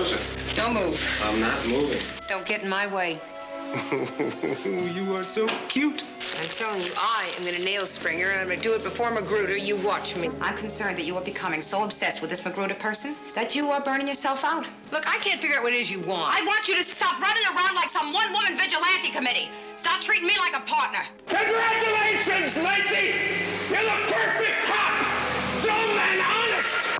closer. Don't move. I'm not moving. Don't get in my way. You are so cute. I'm telling you, I am gonna nail Springer, and I'm gonna do it before Magruder. You watch me. I'm concerned that you are becoming so obsessed with this Magruder person that you are burning yourself out. Look, I can't figure out what it is you want. I want you to stop running around like some one-woman vigilante committee. Stop treating me like a partner. Congratulations, Lacey! You're the perfect cop! Dumb and honest!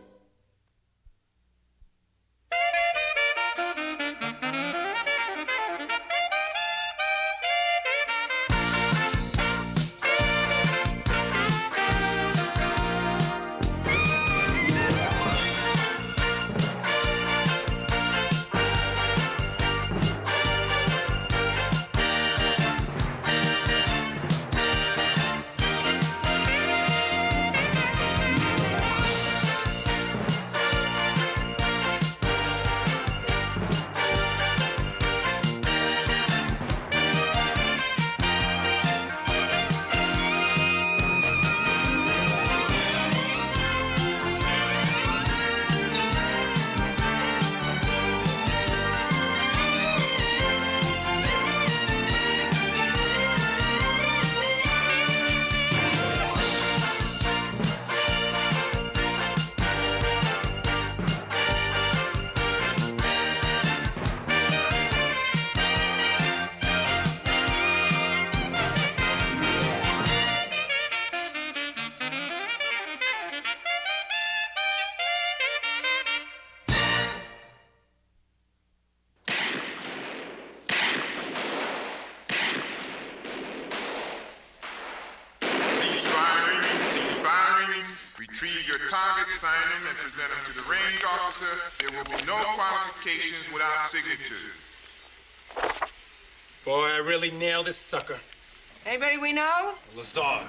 Retrieve your target, sign them, and present them to the range officer. There will be no qualifications without signatures. Boy, I really nailed this sucker. Anybody we know? Lazar.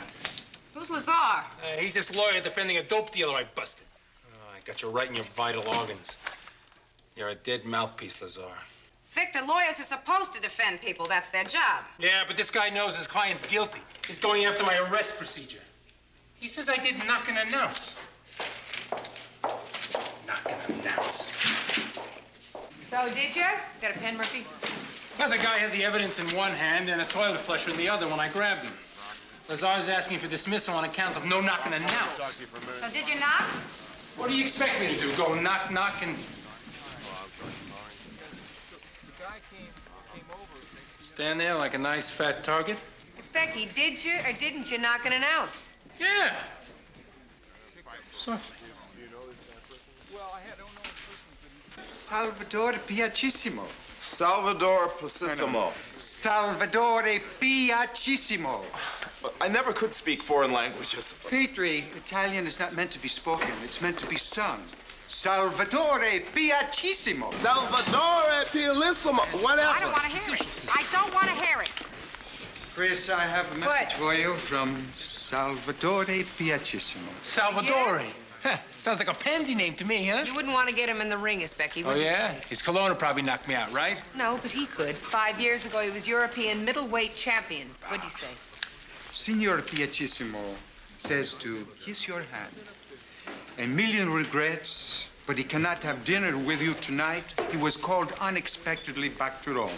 Who's Lazar? He's this lawyer defending a dope dealer I busted. Oh, I got you right in your vital organs. You're a dead mouthpiece, Lazar. Victor, lawyers are supposed to defend people. That's their job. Yeah, but this guy knows his client's guilty. He's going after my arrest procedure. He says I did knock and announce. Knock and announce. So, did you? Got a pen, Murphy? Well, the guy had the evidence in one hand and a toilet flusher in the other when I grabbed him. Lazar's asking for dismissal on account of no knock and announce. So, did you knock? What do you expect me to do? Go knock, knock, and... Stand there like a nice fat target? Specky, did you or didn't you knock and announce? Yeah. Softly. Salvatore Piacissimo. Salvador Passissimo. Salvatore Piacissimo. I never could speak foreign languages. Petri, Italian is not meant to be spoken. It's meant to be sung. Salvatore Piacissimo. Salvatore Piacissimo. Whatever. I don't want to hear it. I don't want to hear it. Chris, I have a message for you from Salvatore Piacissimo. Salvatore. Sounds like a pansy name to me, huh? You wouldn't want to get him in the ring, Specky, would Oh, you? yeah? Say? His cologne would probably knock me out, right? No, but he could. 5 years ago, he was European middleweight champion. What'd he say? Signor Piacissimo says to kiss your hand. A million regrets, but he cannot have dinner with you tonight. He was called unexpectedly back to Rome.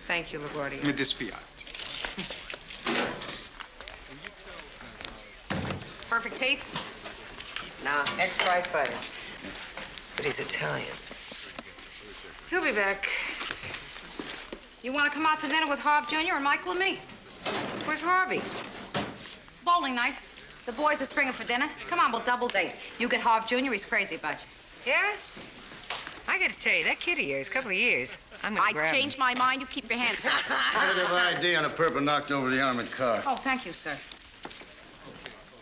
Thank you, LaGuardia. Mi dispiace. Perfect teeth? Nah, ex-prize fighter. But he's Italian. He'll be back. You want to come out to dinner with Harv Jr. and Michael and me? Where's Harvey? Bowling night. The boys are springing for dinner. Come on, we'll double date. You get Harv Jr., he's crazy about you. Yeah? I gotta tell you, that kid of yours, couple of years, I'm gonna grab I changed my mind. You keep your hands down. Negative ID on a perp knocked over the armored car. Oh, thank you, sir.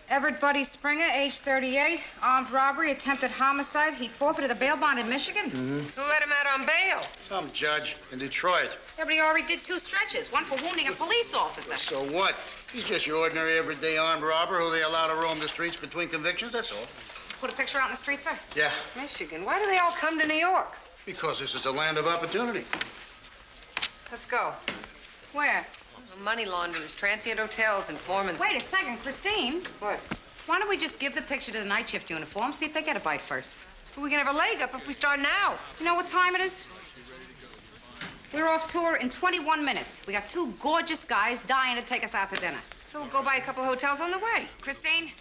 Everett Buddy Springer, age 38, armed robbery, attempted homicide. He forfeited a bail bond in Michigan. Who let him out on bail? Some judge in Detroit. Yeah, but he already did 2 stretches, one for wounding a police officer. So what? He's just your ordinary, everyday armed robber who they allow to roam the streets between convictions, that's all. Put a picture out in the street, sir? Yeah, Michigan. Why do they all come to New York? because this is the land of opportunity. Let's go. Where? Money launderers, transient hotels, informants. Wait a second, Christine. What? Why don't we just give the picture to the night shift uniform, see if they get a bite first? We can have a leg up if we start now. You know what time it is? We're off tour in 21 minutes. We got two gorgeous guys dying to take us out to dinner. So we'll go by a couple hotels on the way. Christine?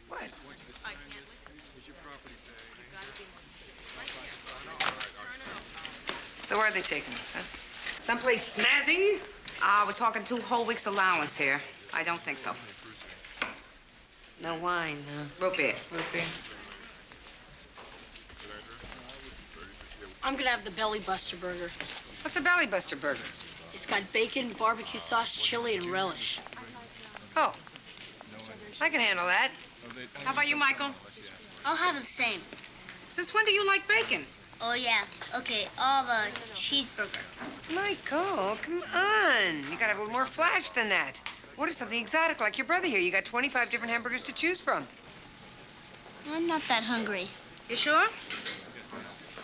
What? So where are they taking us, huh? Someplace snazzy? We're talking 2 whole weeks allowance here. I don't think so. No wine, Root beer. root beer. I'm gonna have the Belly Buster burger. What's a belly buster burger? It's got bacon, barbecue sauce, chili, and relish. Oh, I can handle that. How about you, Michael? I'll have the same. Since when do you like bacon? Oh, yeah. Okay, I'll have a cheeseburger. Michael, come on. You gotta have a little more flash than that. Order something exotic like your brother here. You got 25 different hamburgers to choose from. I'm not that hungry. You sure?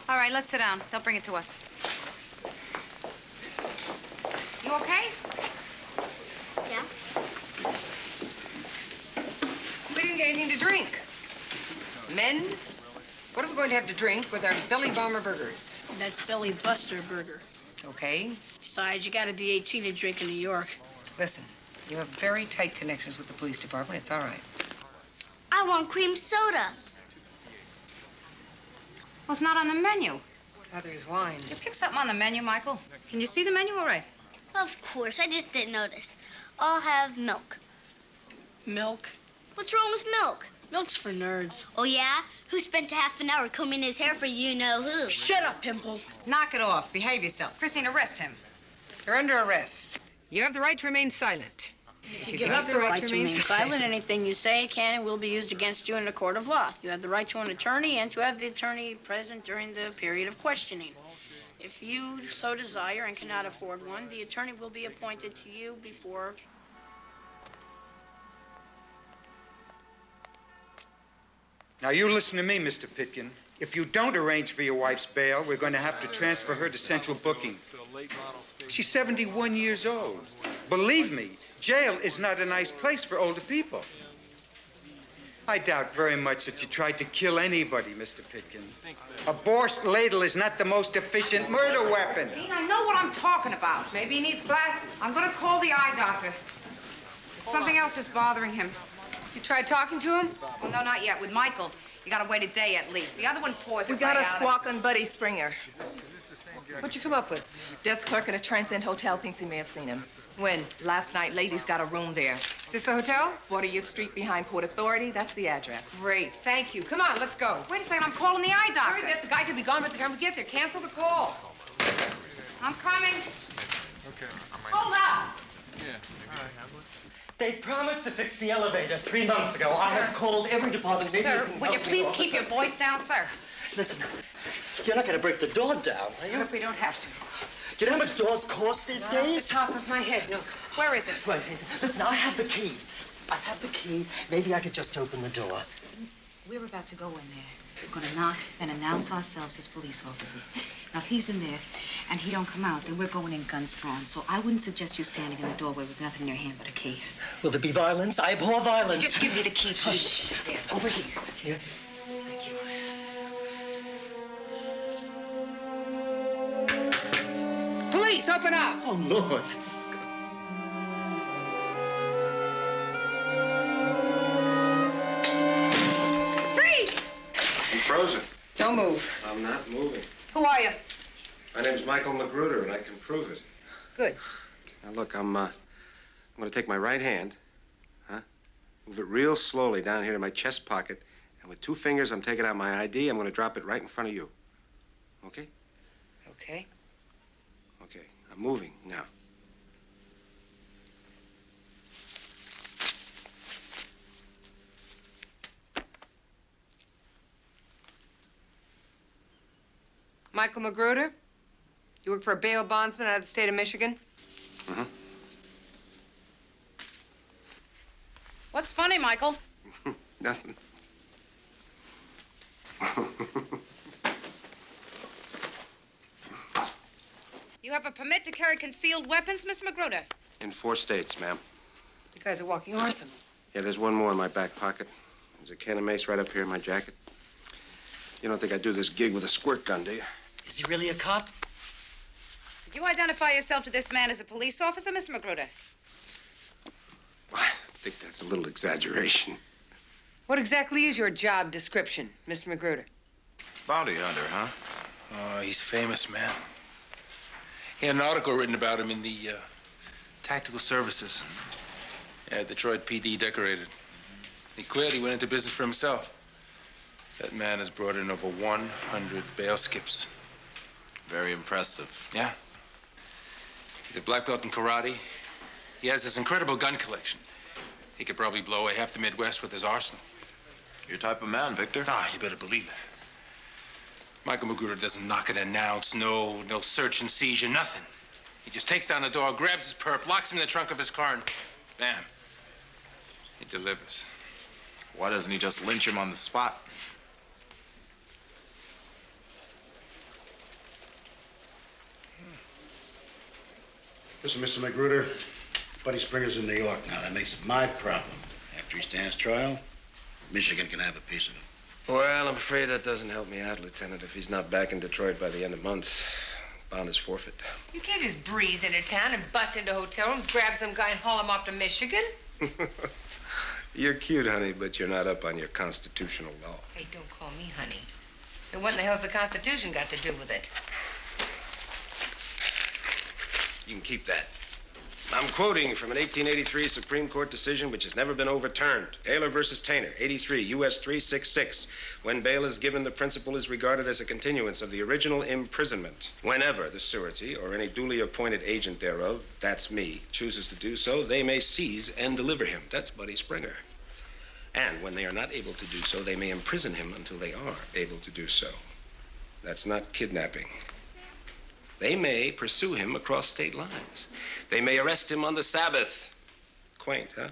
All right, let's sit down. They'll bring it to us. You okay? Yeah? We didn't get anything to drink. Men, what are we going to have to drink with our Belly Bomber burgers? That's Belly Buster burger. Okay. Besides, you gotta be 18 to drink in New York. Listen, you have very tight connections with the police department. It's all right. I want cream soda. Well, it's not on the menu. There's wine. You pick something on the menu, Michael. Can you see the menu all right? Of course, I just didn't notice. I'll have milk. Milk? What's wrong with milk? Milk's for nerds. Oh, yeah? Who spent a half an hour combing his hair for you-know-who? Shut up, Pimple. Knock it off. Behave yourself. Christine, arrest him. You're under arrest. You have the right to remain silent. If you give up the right to remain silent, anything you say can and will be used against you in a court of law. You have the right to an attorney and to have the attorney present during the period of questioning. If you so desire and cannot afford one, the attorney will be appointed to you before... Now, you listen to me, Mr. Pitkin. If you don't arrange for your wife's bail, we're going to have to transfer her to central booking. She's 71 years old. Believe me, jail is not a nice place for older people. I doubt very much that you tried to kill anybody, Mr. Pitkin. A borscht ladle is not the most efficient murder weapon. Dean, I know what I'm talking about. Maybe he needs glasses. I'm gonna call the eye doctor. Something else is bothering him. You tried talking to him? Well, no, not yet. With Michael, you gotta wait a day at least. The other one pours it We got right a out. squawk on Buddy Springer. What'd you come up with? Desk clerk in a Transcend Hotel thinks he may have seen him. When? Last night, ladies got a room there. Is this the hotel? 40th Street behind Port Authority. That's the address. Great, thank you. Come on, let's go. Wait a second, I'm calling the eye Hurry, doctor. the guy could be gone by the time we get there. Cancel the call. I'm coming. Okay. Hold up. They promised to fix the elevator 3 months ago. I have called every department. Maybe Sir, you can would you help me, please officer. keep your voice down, sir? Listen, you're not going to break the door down, are you? What if we don't have to? Do you know how much doors cost these Not off days? the top of my head, no. Where is it? Wait, listen, I have the key. I have the key. Maybe I could just open the door. We're about to go in there. We're gonna knock, then announce ourselves as police officers. Now, if he's in there and he don't come out, then we're going in guns drawn. So I wouldn't suggest you standing in the doorway with nothing in your hand but a key. Will there be violence? I abhor violence. Just give me the key, please. There, over here. Here. Police, open up! Oh, Lord. Freeze! I'm frozen. Don't move. I'm not moving. Who are you? My name's Michael Magruder, and I can prove it. Good. Now, look, I'm going to take my right hand, move it real slowly down here to my chest pocket, and with 2 fingers, I'm taking out my ID. I'm going to drop it right in front of you. Okay? Okay. Okay. I'm moving now. Michael Magruder? You work for a bail bondsman out of the state of Michigan? Uh-huh. What's funny, Michael? Nothing. You have a permit to carry concealed weapons, Mr. Magruder? In 4 states, ma'am. You guys are walking arsenal. Yeah, there's one more in my back pocket. There's a can of mace right up here in my jacket. You don't think I do this gig with a squirt gun, do you? Is he really a cop? Did you identify yourself to this man as a police officer, Mr. Magruder? I think that's a little exaggeration. What exactly is your job description, Mr. Magruder? Bounty hunter, huh? Oh, he's famous, man. He had an article written about him in the Tactical Services. Yeah, Detroit PD decorated. He quit, he went into business for himself. That man has brought in over 100 bail skips. Very impressive. Yeah. He's a black belt in karate. He has this incredible gun collection. He could probably blow away half the Midwest with his arsenal. Your type of man, Victor. Ah, you better believe it. Michael Magruder doesn't knock and announce, no search and seizure, nothing. He just takes down the door, grabs his perp, locks him in the trunk of his car, and bam, he delivers. Why doesn't he just lynch him on the spot? Listen, Mr. Magruder, Buddy Springer's in New York now. That makes it my problem. After he stands trial, Michigan can have a piece of him. Well, I'm afraid that doesn't help me out, Lieutenant. If he's not back in Detroit by the end of month, bond is forfeit. You can't just breeze into town and bust into hotel rooms, grab some guy and haul him off to Michigan. You're cute, honey, but you're not up on your constitutional law. Hey, don't call me honey. And what in the hell's the Constitution got to do with it? You can keep that. I'm quoting from an 1883 Supreme Court decision which has never been overturned. Taylor versus Tainer, 83, U.S. 366. When bail is given, the principle is regarded as a continuance of the original imprisonment. Whenever the surety or any duly appointed agent thereof, that's me, chooses to do so, they may seize and deliver him. That's Buddy Springer. And when they are not able to do so, they may imprison him until they are able to do so. That's not kidnapping. They may pursue him across state lines. They may arrest him on the Sabbath. Quaint, huh?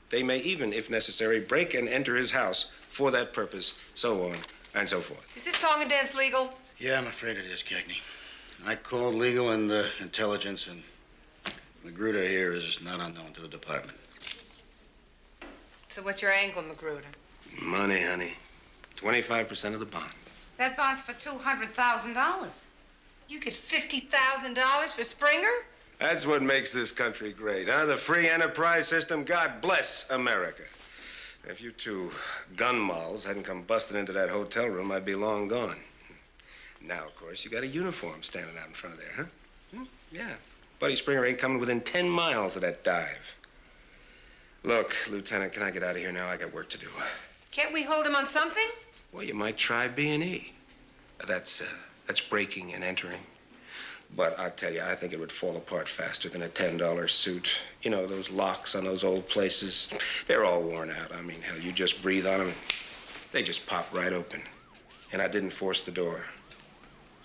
They may even, if necessary, break and enter his house for that purpose, so on and so forth. Is this song and dance legal? Yeah, I'm afraid it is, Cagney. I called legal and intelligence, and Magruder here is not unknown to the department. So what's your angle, Magruder? Money, honey. 25% of the bond. That bond's for $200,000. You get $50,000 for Springer? That's what makes this country great, huh? The free enterprise system. God bless America. If you two gun molls hadn't come busting into that hotel room, I'd be long gone. Now, of course, you got a uniform standing out in front of there, huh? Yeah. Buddy Springer ain't coming within 10 miles of that dive. Look, Lieutenant, can I get out of here now? I got work to do. Can't we hold him on something? Well, you might try B&E. That's breaking and entering. But I tell you, I think it would fall apart faster than a $10 suit. You know, those locks on those old places, they're all worn out. I mean, hell, you just breathe on them, they just pop right open. And I didn't force the door.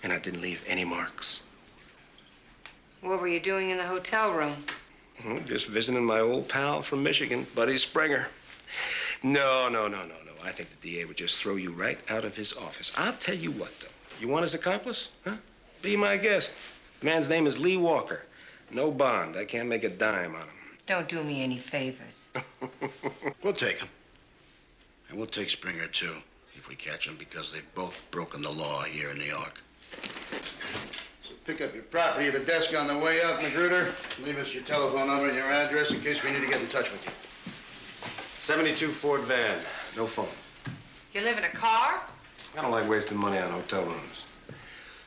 And I didn't leave any marks. What were you doing in the hotel room? Just visiting my old pal from Michigan, Buddy Springer. No. I think the DA would just throw you right out of his office. I'll tell you what, though. You want his accomplice? Huh? Be my guest. The man's name is Lee Walker. No bond. I can't make a dime on him. Don't do me any favors. We'll take him. And we'll take Springer, too, if we catch him, because they've both broken the law here in New York. So pick up your property at the desk on the way up, Magruder. Leave us your telephone number and your address in case we need to get in touch with you. 72 Ford van. No phone. You live in a car? I don't like wasting money on hotel rooms.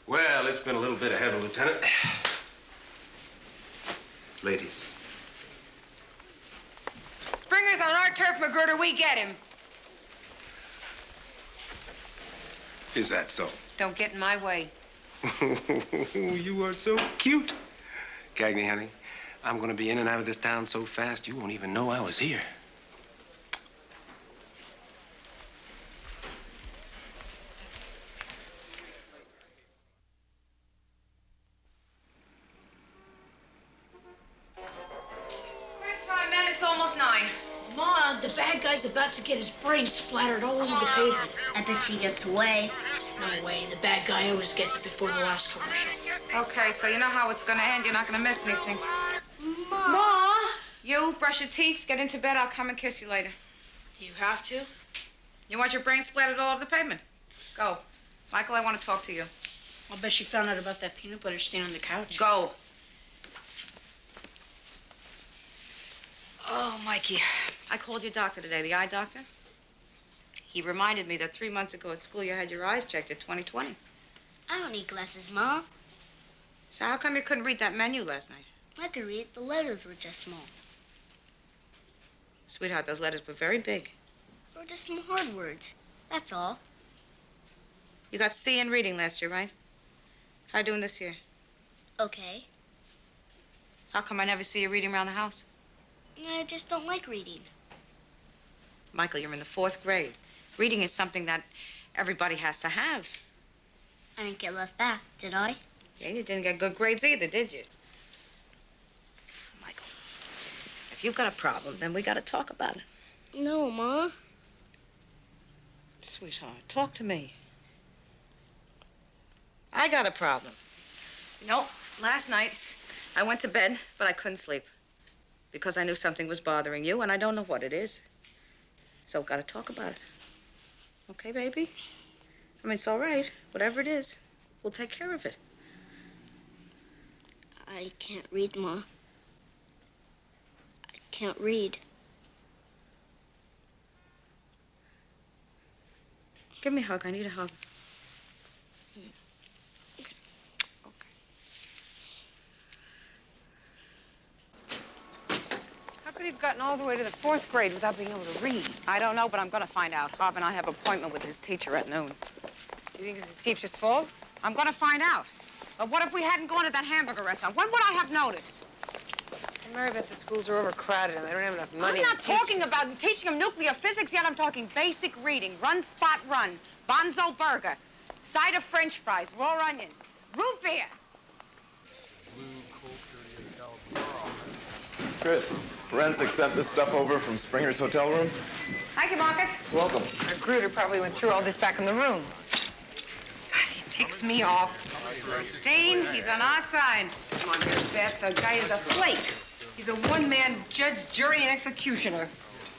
Well, it's been a little bit of heaven, Lieutenant. Ladies. Springer's on our turf, Magruder. We get him. Is that so? Don't get in my way. You are so cute. Cagney, honey, I'm gonna be in and out of this town so fast you won't even know I was here. It's almost 9. Ma, the bad guy's about to get his brains splattered all over the pavement. I bet she gets away. No way. The bad guy always gets it before the last commercial. Okay, so you know how it's gonna end. You're not gonna miss anything. Ma! You, brush your teeth, get into bed. I'll come and kiss you later. Do you have to? You want your brain splattered all over the pavement? Go. Michael, I want to talk to you. I'll bet she found out about that peanut butter stain on the couch. Go. Oh, Mikey, I called your doctor today, the eye doctor. He reminded me that 3 months ago at school you had your eyes checked at 20/20. I don't need glasses, Ma. So how come you couldn't read that menu last night? I could read. The letters were just small. Sweetheart, those letters were very big. They were just some hard words. That's all. You got C in reading last year, right? How you doing this year? Okay. How come I never see you reading around the house? I just don't like reading. Michael, you're in the 4th grade. Reading is something that everybody has to have. I didn't get left back, did I? Yeah, you didn't get good grades either, did you? Michael, if you've got a problem, then we got to talk about it. No, Ma. Sweetheart, talk to me. I got a problem. You know, last night I went to bed, but I couldn't sleep because I knew something was bothering you, and I don't know what it is. So got to talk about it. Okay, baby? I mean, it's all right. Whatever it is, we'll take care of it. I can't read, Ma. I can't read. Give me a hug. I need a hug. How could he have gotten all the way to the 4th grade without being able to read? I don't know, but I'm going to find out. Bob and I have an appointment with his teacher at noon. Do you think it's his teacher's fault? I'm going to find out. But what if we hadn't gone to that hamburger restaurant? When would I have noticed? Mary Beth, the schools are overcrowded and they don't have enough money. I'm not to teach talking us. about teaching them nuclear physics yet. I'm talking basic reading. Run, spot, run. Bonzo burger. Side of French fries. Raw onion. Root beer. Chris, forensics sent this stuff over from Springer's hotel room. Thank you, Marcus. Welcome. Our Gruder probably went through all this back in the room. God, he ticks me off. Christine, he's on our side. Come on, Mary Beth, the guy is a flake. He's a one-man judge, jury, and executioner.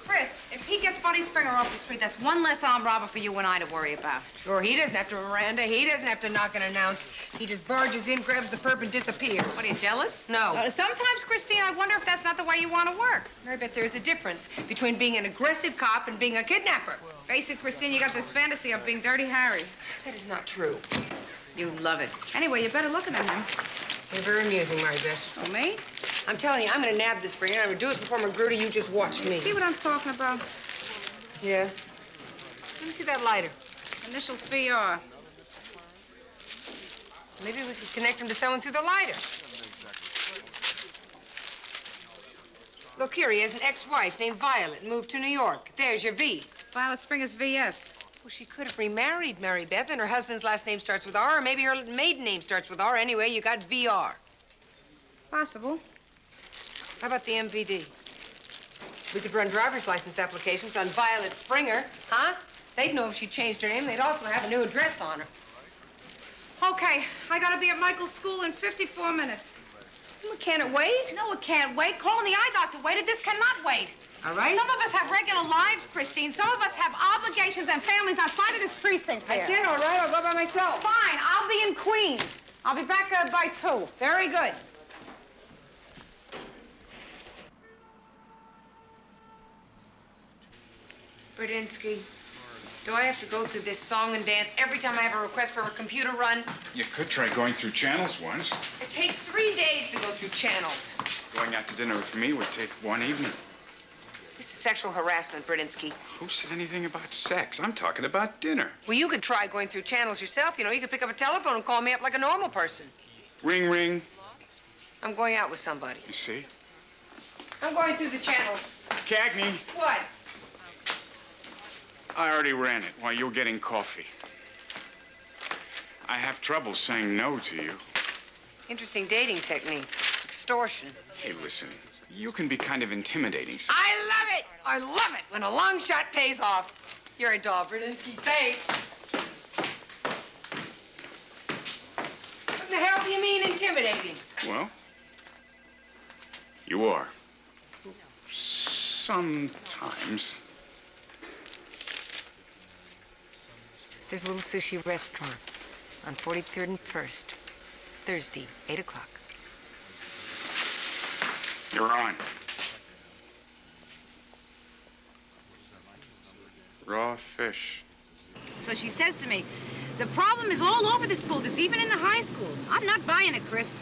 Chris, if he gets Buddy Springer off the street, that's one less armed robber for you and I to worry about. Sure, he doesn't have to Miranda. He doesn't have to knock and announce. He just barges in, grabs the perp, and disappears. What, are you jealous? No. Sometimes, Christine, I wonder if that's not the way you want to work. Mary Beth, there's a difference between being an aggressive cop and being a kidnapper. Face it, Christine, you got this fantasy of being Dirty Harry. That is not true. You love it. Anyway, you're better looking than him. You're very amusing, Mary Beth. Oh, me? I'm telling you, I'm gonna nab this Springer, and I'm gonna do it before Magruder. You just watch me. See what I'm talking about? Yeah. Let me see that lighter. Initials BR. Maybe we could connect him to someone through the lighter. Look here, he has an ex-wife named Violet, moved to New York. There's your V. Violet Springer's VS. Well, she could have remarried Mary Beth, and her husband's last name starts with R, or maybe her maiden name starts with R. Anyway, you got VR. Possible. How about the MVD? We could run driver's license applications on Violet Springer, huh? They'd know if she changed her name. They'd also have a new address on her. Okay, I gotta be at Michael's school in 54 minutes. Well, can it wait? No, it can't wait. Calling the eye doctor waited. This cannot wait. All right. Some of us have regular lives, Christine. Some of us have obligations and families outside of this precinct here. I did, all right. I'll go by myself. Fine, I'll be in Queens. I'll be back by 2. Very good. Berdinsky, do I have to go through this song and dance every time I have a request for a computer run? You could try going through channels once. It takes 3 days to go through channels. Going out to dinner with me would take one evening. This is sexual harassment, Berdinsky. Who said anything about sex? I'm talking about dinner. Well, you could try going through channels yourself. You know, you could pick up a telephone and call me up like a normal person. Ring, ring. I'm going out with somebody. You see? I'm going through the channels. Cagney, What? I already ran it while you were getting coffee. I have trouble saying no to you. Interesting dating technique. Extortion. Hey, listen, you can be kind of intimidating. I love it! I love it when a long shot pays off. You're a doll, Berdinsky. Thanks. What the hell do you mean intimidating? Well, you are. Sometimes. There's a little sushi restaurant on 43rd and 1st. Thursday, 8 o'clock. You're on. Raw fish. So she says to me, the problem is all over the schools. It's even in the high schools. I'm not buying it, Chris.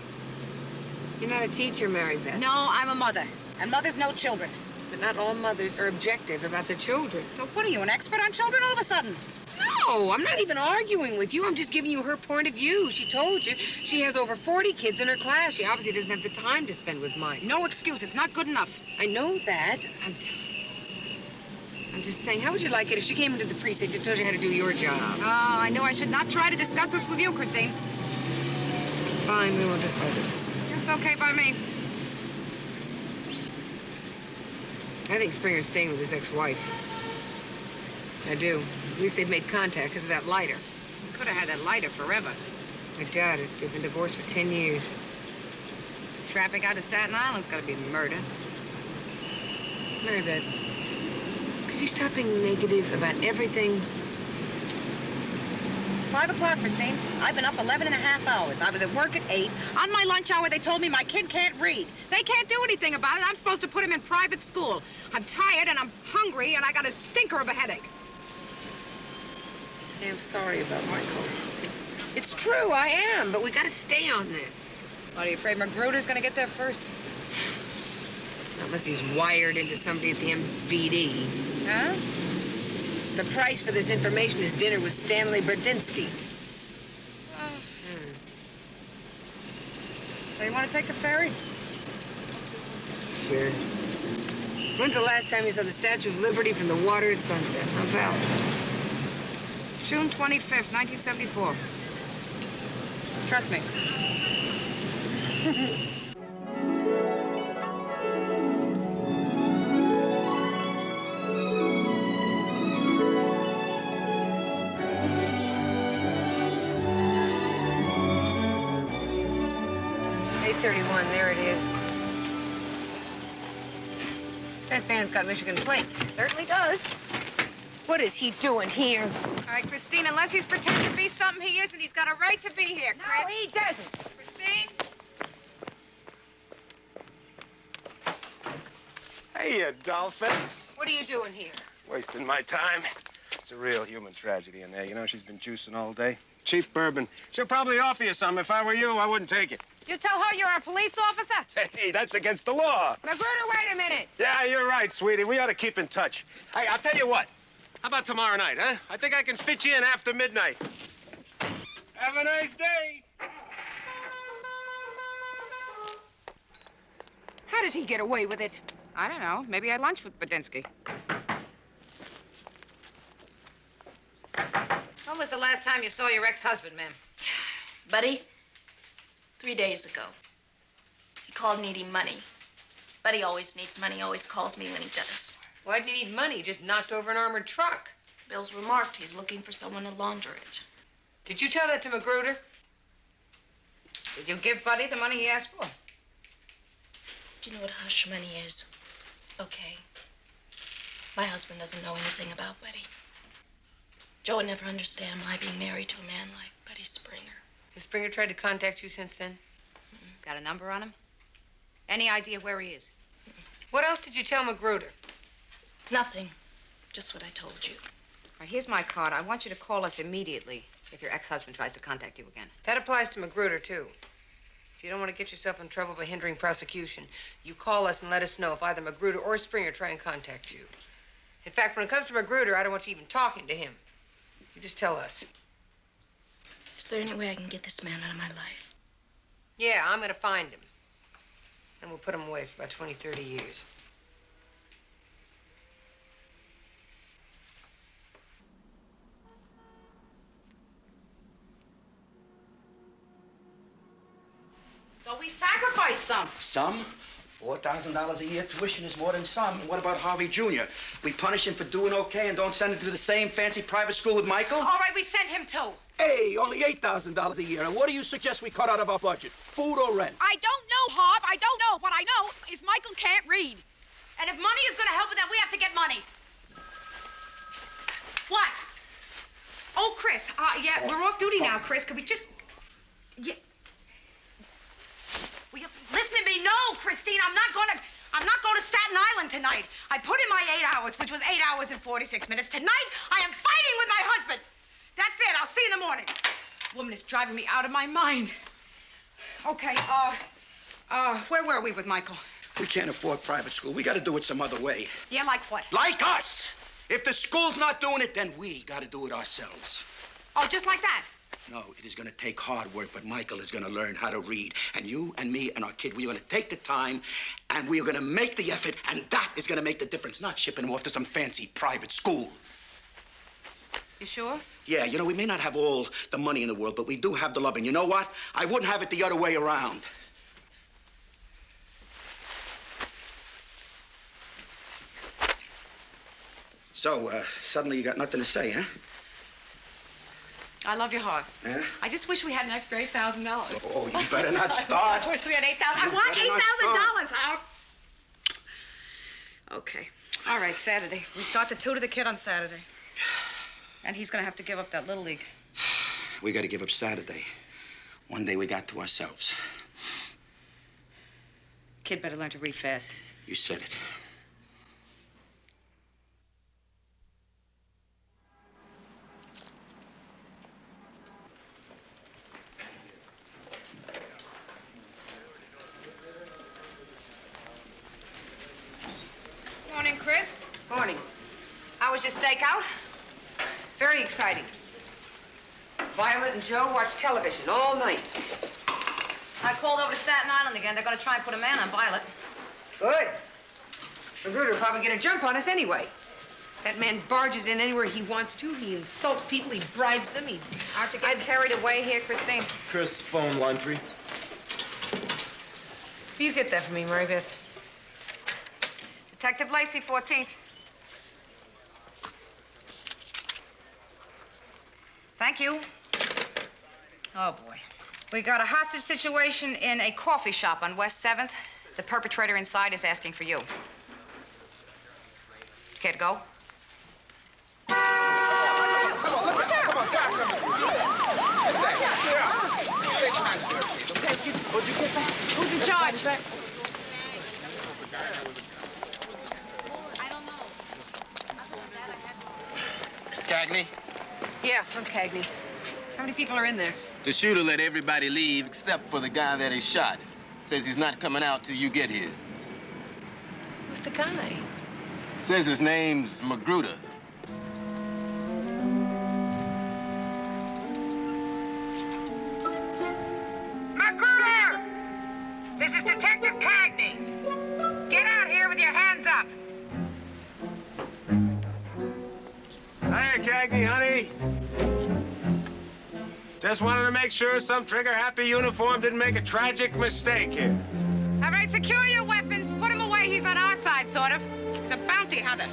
You're not a teacher, Mary Beth. No, I'm a mother. And mothers know children. But not all mothers are objective about their children. So what are you, an expert on children all of a sudden? No, I'm not even arguing with you. I'm just giving you her point of view. She told you she has over 40 kids in her class. She obviously doesn't have the time to spend with mine. No excuse. It's not good enough. I know that. I'm just saying, how would you like it if she came into the precinct and told you how to do your job? Oh, I know I should not try to discuss this with you, Christine. Fine, we won't discuss it. It's okay by me. I think Springer's staying with his ex-wife. I do. At least they've made contact because of that lighter. You could have had that lighter forever. I doubt it. They've been divorced for 10 years. Traffic out of Staten Island's got to be murder. Mary Beth, could you stop being negative about everything? It's 5 o'clock, Christine. I've been up 11 and a half hours. I was at work at 8. On my lunch hour, they told me my kid can't read. They can't do anything about it. I'm supposed to put him in private school. I'm tired and I'm hungry and I got a stinker of a headache. Hey, I'm sorry about Michael. It's true, I am, but we gotta stay on this. What, are you afraid Magruder's gonna get there first? Unless he's wired into somebody at the MVD. Huh? The price for this information is dinner with Stanley Berdinsky. So you want to take the ferry? Sure. When's the last time you saw the Statue of Liberty from the water at sunset, huh, pal? June 25th, 1974. Trust me. There it is. That van's got Michigan plates. Certainly does. What is he doing here? All right, Christine, unless he's pretending to be something he isn't, he's got a right to be here, Chris. No, he doesn't. Christine? Hey, Dolphins. What are you doing here? Wasting my time. It's a real human tragedy in there. You know, she's been juicing all day. Cheap bourbon. She'll probably offer you some. If I were you, I wouldn't take it. Did you tell her you're a police officer? Hey, that's against the law. Magruder, wait a minute. Yeah, you're right, sweetie. We ought to keep in touch. Hey, I'll tell you what. How about tomorrow night, huh? I think I can fit you in after midnight. Have a nice day. How does he get away with it? I don't know. Maybe I had lunch with Badinsky. When was the last time you saw your ex-husband, ma'am? Buddy, 3 days ago. He called needing money. Buddy always needs money, always calls me when he does. Why did he need money? He just knocked over an armored truck. Bill's remarked he's looking for someone to launder it. Did you tell that to Magruder? Did you give Buddy the money he asked for? Do you know what hush money is? Okay. My husband doesn't know anything about Buddy. Joe would never understand why being married to a man like Buddy Springer. Has Springer tried to contact you since then? Got a number on him? Any idea where he is? What else did you tell Magruder? Nothing. Just what I told you. All right, here's my card. I want you to call us immediately if your ex-husband tries to contact you again. That applies to Magruder, too. If you don't want to get yourself in trouble by hindering prosecution, you call us and let us know if either Magruder or Springer try and contact you. In fact, when it comes to Magruder, I don't want you even talking to him. You just tell us. Is there any way I can get this man out of my life? Yeah, I'm gonna find him. And we'll put him away for about 20, 30 years. So we sacrificed some. Some? $4,000 a year tuition is more than some. And what about Harvey Jr.? We punish him for doing okay and don't send him to the same fancy private school with Michael? All right, we sent him too. Hey, only $8,000 a year. And what do you suggest we cut out of our budget? Food or rent? I don't know, Hob. I don't know. What I know is Michael can't read. And if money is going to help with that, we have to get money. What? Oh, Chris, Yeah, we're off duty now, Chris. Could we just... Yeah. Will you listen to me? No, Christine, I'm not going to Staten Island tonight. I put in my 8 hours, which was 8 hours and 46 minutes. Tonight, I am fighting with my husband. That's it. I'll see you in the morning. Woman is driving me out of my mind. Okay, where were we with Michael? We can't afford private school. We got to do it some other way. Yeah, like what? Like us! If the school's not doing it, then we got to do it ourselves. Oh, just like that? No, it is going to take hard work, but Michael is going to learn how to read. And you and me and our kid, we're going to take the time, and we are going to make the effort, and that is going to make the difference, not shipping him off to some fancy private school. You sure? Yeah, you know, we may not have all the money in the world, but we do have the love. And you know what? I wouldn't have it the other way around. So, suddenly you got nothing to say, huh? I love your heart. Yeah? I just wish we had an extra $8,000. Oh, you better not start. I wish we had $8,000. I want $8,000. Okay. All right, Saturday. We start to tutor the kid on Saturday. And he's gonna have to give up that Little League. We got to give up Saturday. One day we got to ourselves. Kid better learn to read fast. You said it. Morning, Chris. Morning. How was your stakeout? Very exciting. Violet and Joe watched television all night. I called over to Staten Island again. They're gonna try and put a man on Violet. Good. Magruder will probably get a jump on us anyway. That man barges in anywhere he wants to. He insults people. He bribes them. Aren't you getting carried away here, Christine? Chris, phone line 3. Will you get that for me, Mary Beth? Detective Lacey, 14th. Thank you. Oh, boy. We got a hostage situation in a coffee shop on West 7th. The perpetrator inside is asking for you. Kid, go. Who's in charge? Cagney? Yeah, I'm Cagney. How many people are in there? The shooter let everybody leave except for the guy that he shot. Says he's not coming out till you get here. Who's the guy? Says his name's Magruder. Magruder! This is Detective Cagney. Get out here with your hands up. Hiya, Cagney, honey. Just wanted to make sure some trigger-happy uniform didn't make a tragic mistake here. All right, secure your weapons. Put him away. He's on our side, sort of. He's a bounty hunter.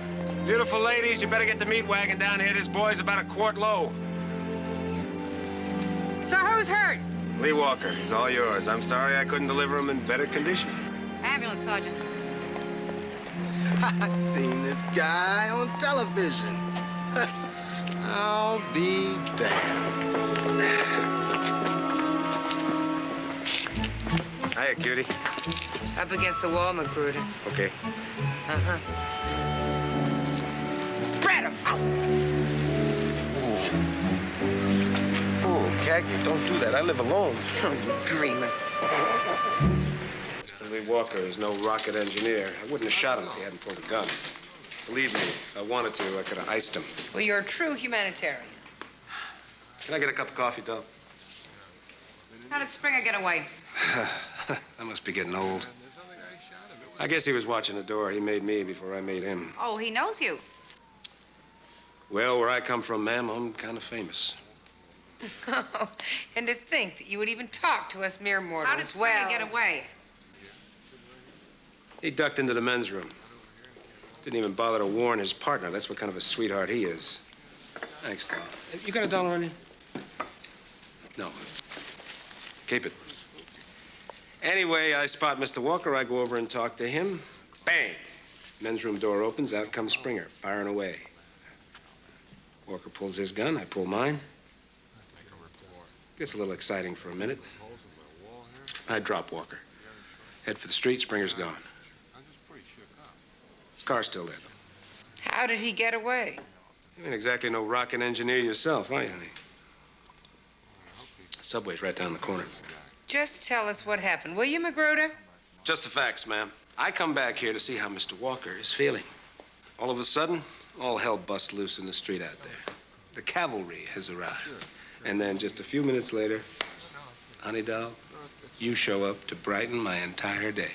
Beautiful ladies, you better get the meat wagon down here. This boy's about a quart low. So who's hurt? Lee Walker, he's all yours. I'm sorry I couldn't deliver him in better condition. Ambulance, Sergeant. I've seen this guy on television. I'll be damned. Hiya, cutie. Up against the wall, Magruder. Okay. Uh-huh. Spread him! Oh, Cagney, don't do that. I live alone. Oh, you dreamer. Lee Walker is no rocket engineer. I wouldn't have shot him if he hadn't pulled a gun. Believe me, if I wanted to, I could have iced him. Well, you're a true humanitarian. Can I get a cup of coffee, Doug? How did Springer get away? That must be getting old. I guess he was watching the door. He made me before I made him. Oh, he knows you. Well, where I come from, ma'am, I'm kind of famous. Oh, and to think that you would even talk to us mere mortals. How did Springer get away? He ducked into the men's room. Didn't even bother to warn his partner. That's what kind of a sweetheart he is. Thanks, Tom. You got $1 on you? No. Keep it. Anyway, I spot Mr. Walker. I go over and talk to him. Bang! Men's room door opens. Out comes Springer, firing away. Walker pulls his gun. I pull mine. Gets a little exciting for a minute. I drop Walker. Head for the street, Springer's gone. His car's still there, though. How did he get away? You ain't exactly no rocket engineer yourself, are you, honey? The subway's right down the corner. Just tell us what happened, will you, Magruder? Just the facts, ma'am. I come back here to see how Mr. Walker is feeling. All of a sudden, all hell busts loose in the street out there. The cavalry has arrived. And then just a few minutes later, honey doll, you show up to brighten my entire day.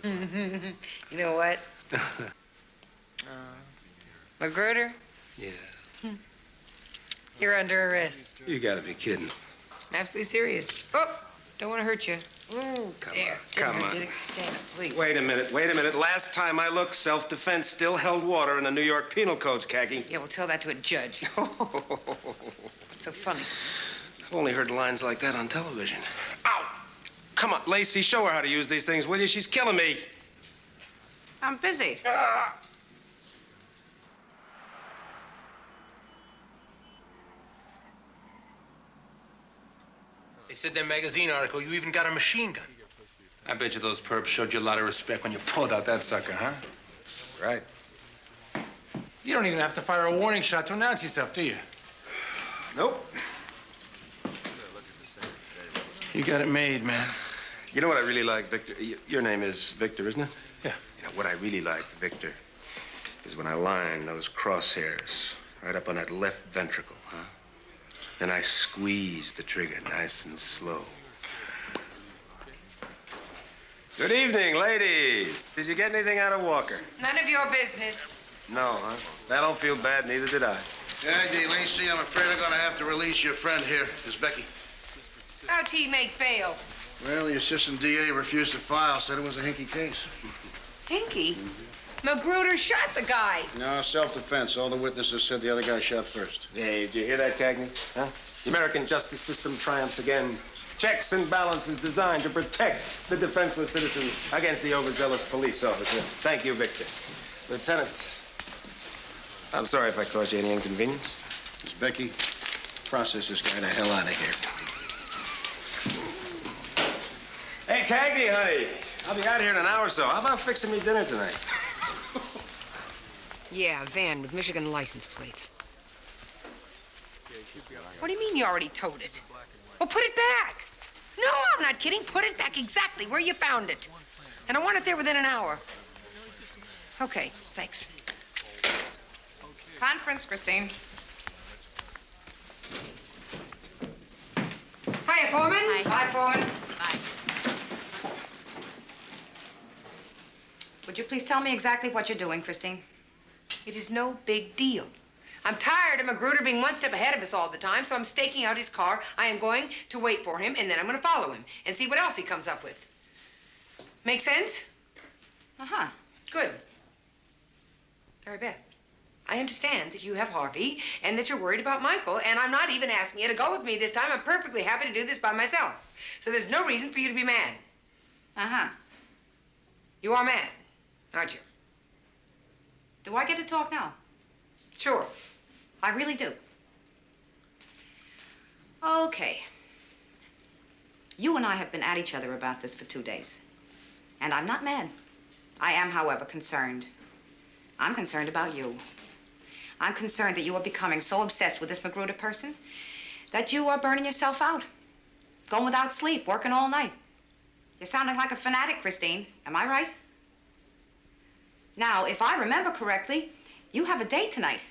You know what? Magruder? Yeah. You're under arrest. You gotta be kidding. Absolutely serious. Oh, don't want to hurt you. Ooh, there. Come on. Stand up, please. Wait a minute. Last time I looked, self-defense still held water in the New York Penal Codes, Cagney. Yeah, well, tell that to a judge. What's so funny? I've only heard lines like that on television. Ow! Come on, Lacey, show her how to use these things, will you? She's killing me. I'm busy. They said in their magazine article you even got a machine gun. I bet you those perps showed you a lot of respect when you pulled out that sucker, huh? Right. You don't even have to fire a warning shot to announce yourself, do you? Nope. You got it made, man. You know what I really like, Victor? Your name is Victor, isn't it? Yeah. You know, what I really like, Victor, is when I line those crosshairs right up on that left ventricle, huh? Then I squeeze the trigger nice and slow. Good evening, ladies. Did you get anything out of Walker? None of your business. No, huh? I don't feel bad, neither did I. Cagney, Lacey, I'm afraid I'm gonna have to release your friend here. Miss Becky. How'd he make bail? Well, the assistant DA refused to file, said it was a hinky case. Hinky? Magruder shot the guy. No, self-defense. All the witnesses said the other guy shot first. Hey, did you hear that, Cagney? Huh? The American justice system triumphs again. Checks and balances designed to protect the defenseless citizen against the overzealous police officer. Thank you, Victor. Lieutenant, I'm sorry if I caused you any inconvenience. Miss Becky, process this guy the hell out of here. Hey, Cagney, honey. I'll be out here in an hour or so. How about fixing me dinner tonight? Yeah, a van with Michigan license plates. What do you mean you already towed it? Well, put it back. No, I'm not kidding. Put it back exactly where you found it. And I want it there within an hour. Okay, thanks. Conference, Christine. Hiya, Foreman. Hi. Bye, Foreman. Bye. Would you please tell me exactly what you're doing, Christine? It is no big deal. I'm tired of Magruder being one step ahead of us all the time, so I'm staking out his car. I am going to wait for him, and then I'm going to follow him and see what else he comes up with. Make sense? Uh-huh. Good. Mary Beth, I understand that you have Harvey and that you're worried about Michael, and I'm not even asking you to go with me this time. I'm perfectly happy to do this by myself. So there's no reason for you to be mad. Uh-huh. You are mad, aren't you? Do I get to talk now? Sure. I really do. Okay. You and I have been at each other about this for 2 days. And I'm not mad. I am, however, concerned. I'm concerned about you. I'm concerned that you are becoming so obsessed with this Magruder person that you are burning yourself out. Going without sleep, working all night. You're sounding like a fanatic, Christine. Am I right? Now, if I remember correctly, you have a date tonight.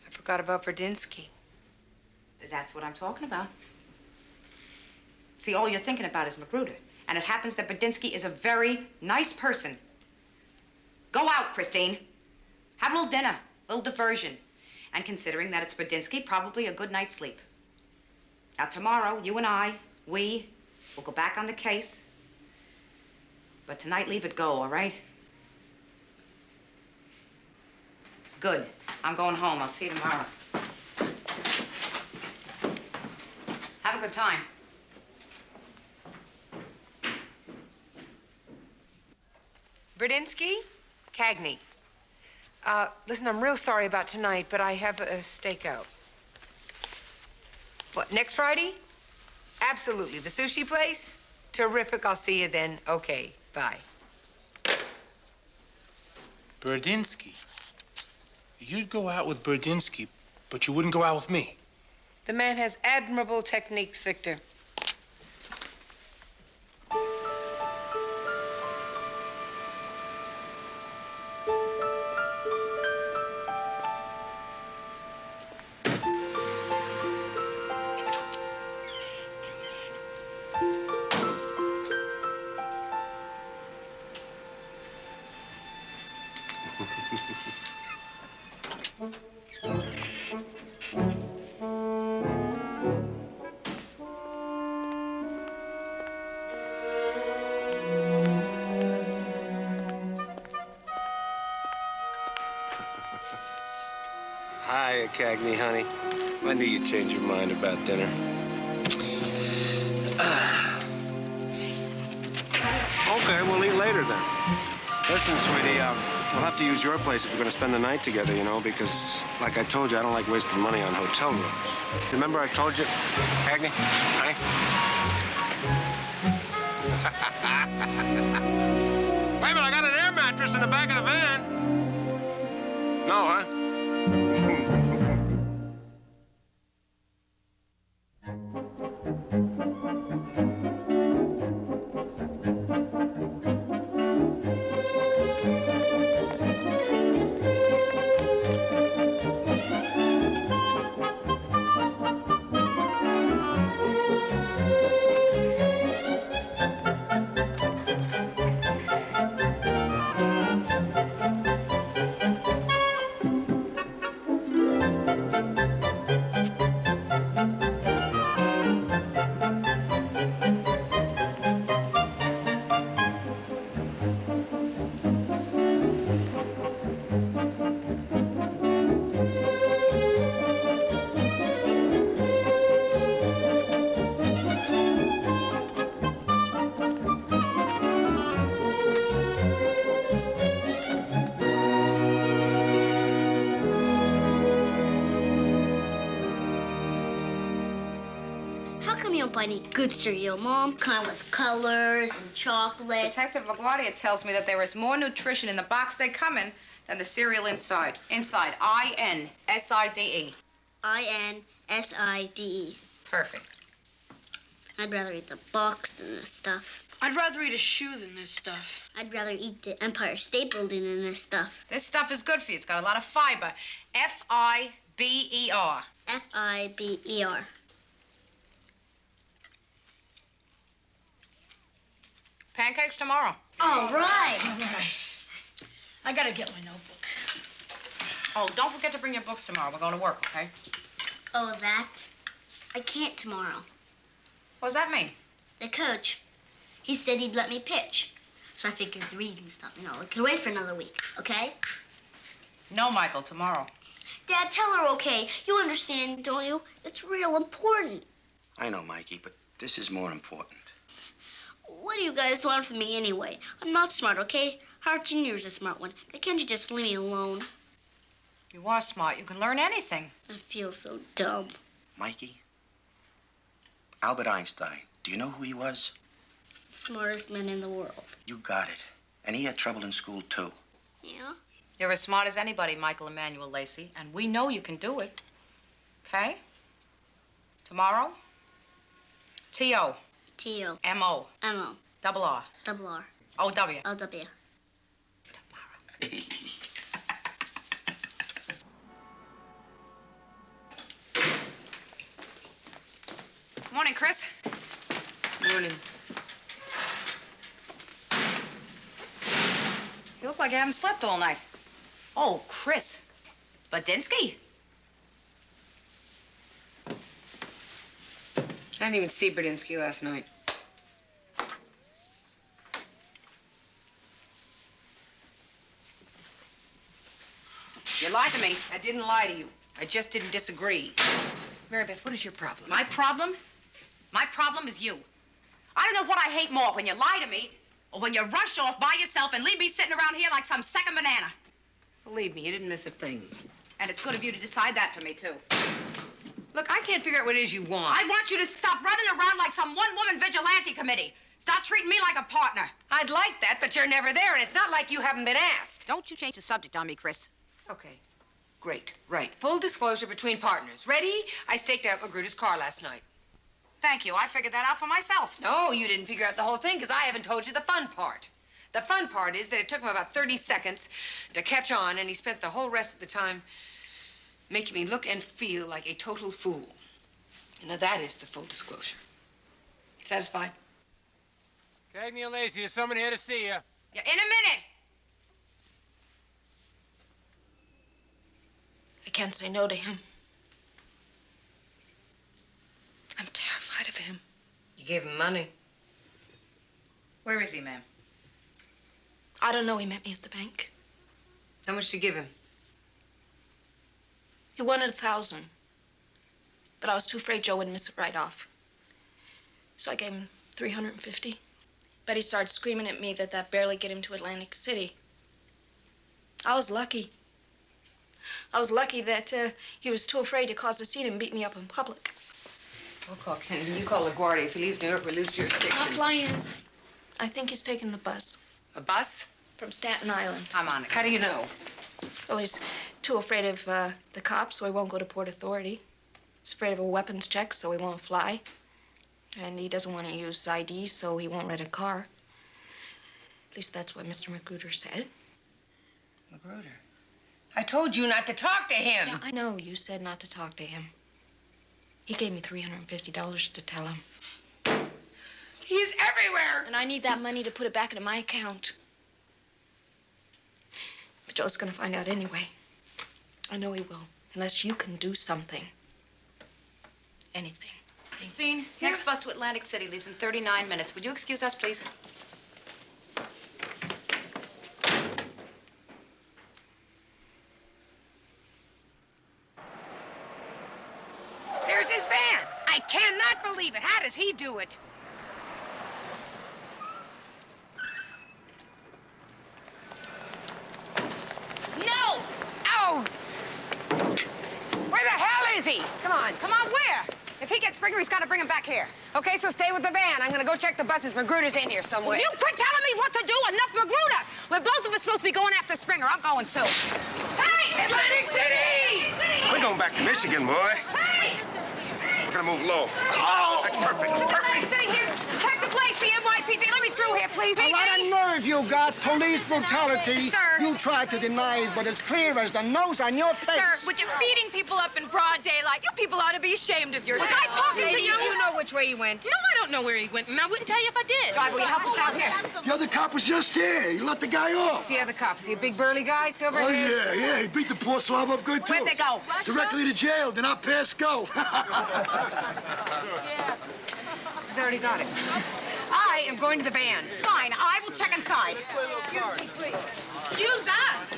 I forgot about Bradinsky. That's what I'm talking about. See, all you're thinking about is Magruder. And it happens that Bradinsky is a very nice person. Go out, Christine. Have a little dinner, a little diversion. And considering that it's Bradinsky, probably a good night's sleep. Now, tomorrow, you and I, we'll go back on the case. But tonight, leave it go, all right? Good. I'm going home. I'll see you tomorrow. Have a good time. Bradinsky? Cagney. Listen, I'm real sorry about tonight, but I have a stakeout. What, next Friday? Absolutely. The sushi place? Terrific. I'll see you then. Okay, bye. Berdinsky. You'd go out with Berdinsky, but you wouldn't go out with me. The man has admirable techniques, Victor. Hi, Cagney, honey. When do you change your mind about dinner? Okay, we'll eat later then. Listen, sweetie, we'll have to use your place if we're going to spend the night together, you know, because, like I told you, I don't like wasting money on hotel rooms. Remember I told you, Cagney? Honey? Wait a minute, I got an air mattress in the back of the van. No, huh? Buy any good cereal, Mom? Kind with colors and chocolate. Detective LaGuardia tells me that there is more nutrition in the box they come in than the cereal inside. Inside, I-N-S-I-D-E. I-N-S-I-D-E. Perfect. I'd rather eat the box than this stuff. I'd rather eat a shoe than this stuff. I'd rather eat the Empire State Building than this stuff. This stuff is good for you. It's got a lot of fiber. F-I-B-E-R. F-I-B-E-R. Pancakes tomorrow. All right. All right. I gotta get my notebook. Oh, don't forget to bring your books tomorrow. We're going to work, okay? Oh, that? I can't tomorrow. What does that mean? The coach, he said he'd let me pitch. So I figured the reading stuff, you know, it could wait for another week, okay? No, Michael, tomorrow. Dad, tell her okay. You understand, don't you? It's real important. I know, Mikey, but this is more important. What do you guys want from me anyway? I'm not smart, okay? Hart Jr.'s a smart one. But can't you just leave me alone? You are smart. You can learn anything. I feel so dumb. Mikey, Albert Einstein, do you know who he was? Smartest man in the world. You got it. And he had trouble in school, too. Yeah? You're as smart as anybody, Michael Emmanuel Lacey, and we know you can do it. Okay? Tomorrow? T-O. T-O. M-O. M-O. Double R. Double R. O-W. O-W. Morning, Chris. Morning. You look like you haven't slept all night. Oh, Chris. Badinsky? I didn't even see Berdinsky last night. You lied to me. I didn't lie to you. I just didn't disagree. Mary Beth, what is your problem? My problem? My problem is you. I don't know what I hate more, when you lie to me or when you rush off by yourself and leave me sitting around here like some second banana. Believe me, you didn't miss a thing. And it's good of you to decide that for me, too. Look, I can't figure out what it is you want. I want you to stop running around like some one-woman vigilante committee. Stop treating me like a partner. I'd like that, but you're never there, and it's not like you haven't been asked. Don't you change the subject on me, Chris. Okay. Great. Right. Full disclosure between partners. Ready? I staked out Magruder's car last night. Thank you. I figured that out for myself. No, you didn't figure out the whole thing because I haven't told you the fun part. The fun part is that it took him about 30 seconds to catch on, and he spent the whole rest of the time making me look and feel like a total fool. And now that is the full disclosure. Satisfied? Cagney and Lacey, there's someone here to see you. Yeah, in a minute. I can't say no to him. I'm terrified of him. You gave him money. Where is he, ma'am? I don't know. He met me at the bank. How much did you give him? He wanted 1,000. But I was too afraid Joe would miss it right off. So I gave him 350. But he started screaming at me that barely get him to Atlantic City. I was lucky. I was lucky that he was too afraid to cause a scene and beat me up in public. We'll call Kennedy. You call LaGuardia. If he leaves New York, we lose jurisdiction. Stop lying. I think he's taking the bus. A bus? From Staten Island. I'm on it. How do you know? Well, he's too afraid of the cops, so he won't go to Port Authority. He's afraid of a weapons check, so he won't fly. And he doesn't want to use ID, so he won't rent a car. At least that's what Mr. Magruder said. Magruder? I told you not to talk to him. Yeah, I know. You said not to talk to him. He gave me $350 to tell him. He's everywhere. And I need that money to put it back into my account. But Joe's gonna find out anyway. I know he will, unless you can do something. Anything. Christine, next bus to Atlantic City leaves in 39 minutes. Would you excuse us, please? There's his van. I cannot believe it. How does he do it? No! Oh! Where the hell is he? Come on, where? If he gets Springer, he's got to bring him back here. Okay, so stay with the van. I'm gonna go check the buses. Magruder's in here somewhere. Well, you quit telling me what to do. Enough Magruder. We're both of us supposed to be going after Springer. I'm going too. Hey, Atlantic City! We're going back to Michigan, boy. Hey! We're gonna move low. Oh! That's perfect. Atlantic City here. Detective Lacey, NYPD. Let me through here, please. A lot of nerve you got. Police brutality. Sir. You tried to deny it, but it's clear as the nose on your face. Sir, would you beating people up in broad daylight? You people ought to be ashamed of yourselves. Was I talking to you? Do you know which way he went? No, I don't know where he went, and I wouldn't tell you if I did. Driver, will you help us out here? The other cop was just here. You let the guy off. The other cop. Is he a big burly guy, silver Oh, hair? yeah. He beat the poor slob up good, too. Where'd they go? Directly to jail. Did not pass go. He's already got it. I am going to the van. Fine, I will check inside. Excuse me, please. Excuse us.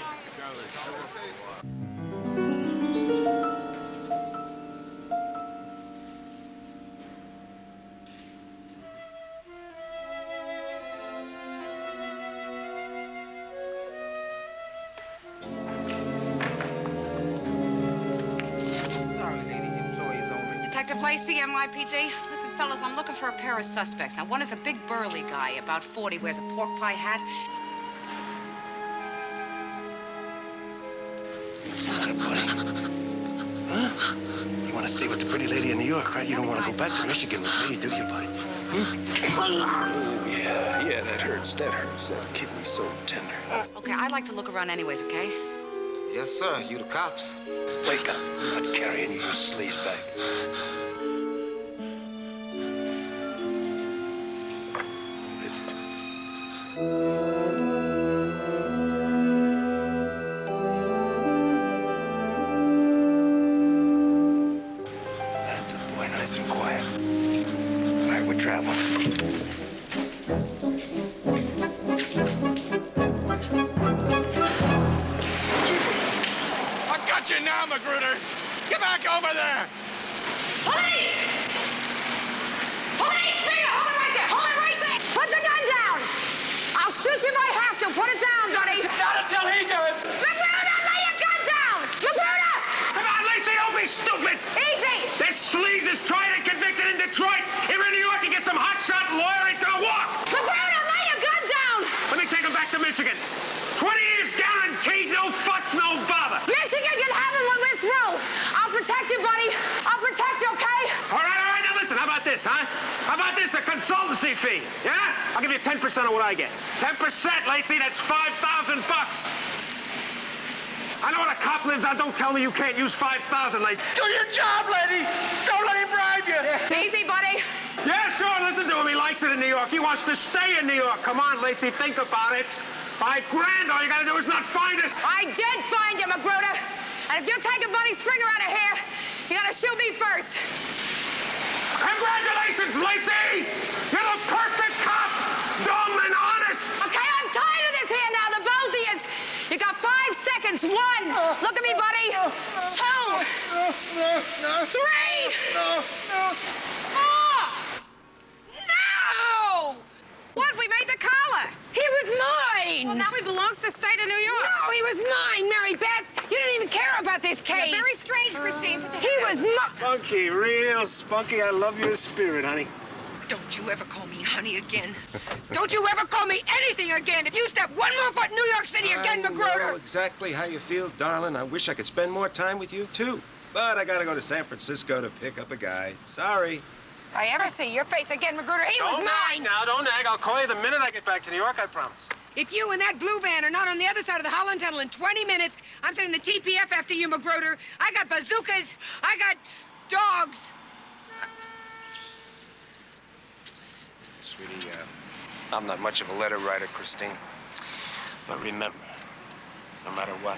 Detective Lacey, NYPD. Listen, fellas, I'm looking for a pair of suspects. Now, one is a big burly guy, about 40, wears a pork pie hat. What's the matter, buddy? Huh? You want to stay with the pretty lady in New York, right? You don't want to go back to Michigan with me, do you, buddy? Yeah, that hurts. That kidney's so tender. Okay, I'd like to look around anyways, okay? Yes, sir. You the cops. Wake up. I'm not carrying you, sleaze bag. That's a boy, nice and quiet. All right, we're traveling. I got you now, Magruder. Get back over there. Police! Police! Springer, hold it right there. Hold it right there. Put the gun down. I'll shoot you if I have to. Put it down, buddy. Not until he does. Magruder, lay your gun down. Magruder! Come on, Lacey, don't be stupid. Easy. There's this a consultancy fee, yeah? I'll give you 10% of what I get. 10%, Lacey, that's $5,000 bucks. I know what a cop lives on. Don't tell me you can't use 5,000, Lacey. Do your job, lady. Don't let him bribe you. Easy, buddy. Yeah, sure. Listen to him. He likes it in New York. He wants to stay in New York. Come on, Lacey, think about it. $5 grand. All you gotta do is not find us. I did find you, Magruder. And if you're taking Buddy Springer out of here, you gotta shoot me first. Congratulations, Lacey! You're the perfect cop! Dumb and honest! Okay, I'm tired of this here now, the both of you. You got 5 seconds. 1. Look at me, buddy. 2. 3. 4. No! What? We made the collar. He was mine. Well, now he belongs to the state of New York. No, he was mine, Mary Beth. You didn't even care about this case. You're very strange, Christine. He was mine. Spunky, real spunky. I love your spirit, honey. Don't you ever call me honey again. Don't you ever call me anything again. If you step one more foot in New York City again, I Magruder. know exactly how you feel, darling. I wish I could spend more time with you, too. But I gotta go to San Francisco to pick up a guy. Sorry. If I ever see your face again, Magruder, he was Don't mine. nag now, don't nag. I'll call you the minute I get back to New York, I promise. If you and that blue van are not on the other side of the Holland Tunnel in 20 minutes, I'm sending the TPF after you, Magruder. I got bazookas. I got dogs. Sweetie, I'm not much of a letter writer, Christine. But remember, no matter what,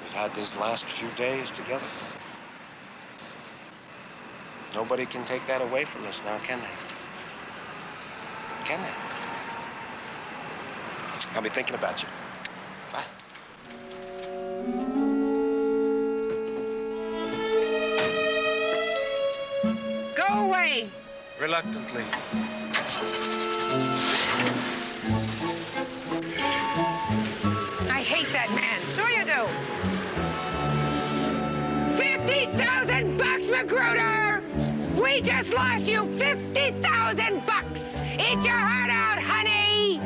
we've had these last few days together. Nobody can take that away from us now, can they? Can they? I'll be thinking about you. Bye. Go away. Reluctantly. I hate that man. Sure you do. 50,000 bucks, Magruder! We just lost you 50,000 bucks. Eat your heart out, honey.